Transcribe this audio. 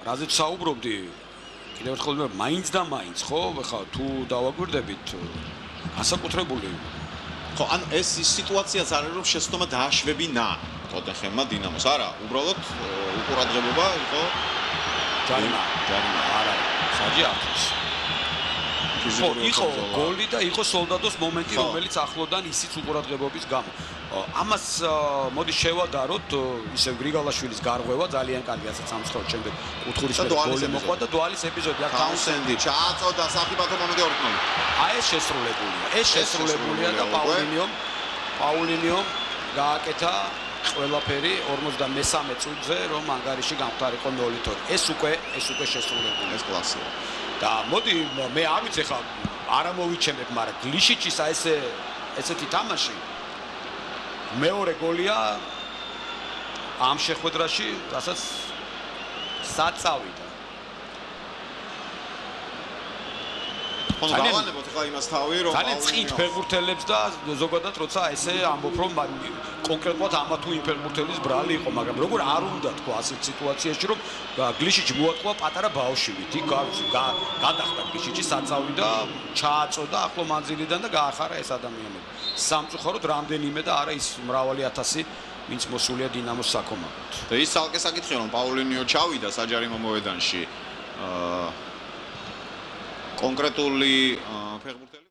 რაზეც საუბრობდი, კიდევ ერთხელ მაინც და მაინც, ხო, ხა თუ დავაგვირდებით, განსაკუთრებული. ხო, ან ეს სიტუაციაც არის, რომ შეცდომა დააშვებინა ტოტენჰემმა დინამოს. არა, უბრალოდ უყურადღებობა იყო ჯარიმა არა, საჯი არის. ხო, იყო გოლი და იყო სოლდადოს მომენტი, რომელიც ახლოდან ისიც უყურადღებობის გამო. ამას მოდი შევადაროთ, ისევ გრიგალაშვილის გარღვევა ძალიან კარგი, რასაც ამსხვრევ შემდეგ კუთხურის გოლი მოყვა და დვალის ეპიზოდი, აქ ტაუნსენდი ჩააწოდა საფრთხე მომენტი 2-0. აი ეს შესრულებულია. ეს შესრულებულია და პაულინიომ გააკეთა ყველაფერი 53 წუთზე, რომ ანგარიში გამختارიყო 0-2. ეს უკვე შესრულებულია. ეს კლასია. და მოდი მე არ ვიცი ხა არა მოვიჩემებ, მაგრამ გლიშიჩის ესეთი თამაში მეორე გოლია ამ შეხვედრაში, რასაც საწავიდა. ხო, დავანებოთ ხა იმას თავი, რომ ძალიან წყით ფეხბურთელებს და ზოგადად როცა ესე ამბობ, რომ კონკრეტულად ამა თუ იმ ფეხბურთელის ბრალი იყო, მაგრამ როგორ არ უნდა თქვა ასეთ სიტუაციაში, რომ გლიშიჩი მოატყვა პატარა ბავშვით, იქ გადახდა გლიშიჩი საწავიდა, ჩააწოდა ახლო მანძილიდან და გაახარა ეს ადამიანები. სამწუხაროდ რამდენიმე და არა ის მრავალი ათასი, ვინც მოსულია დინამოს საქომაგოდ. და ის ცალკე საკითხია, რომ პაულინიო ჩავიდა საჯარიმო მოედანში. კონკრეტული ფეხბურთელი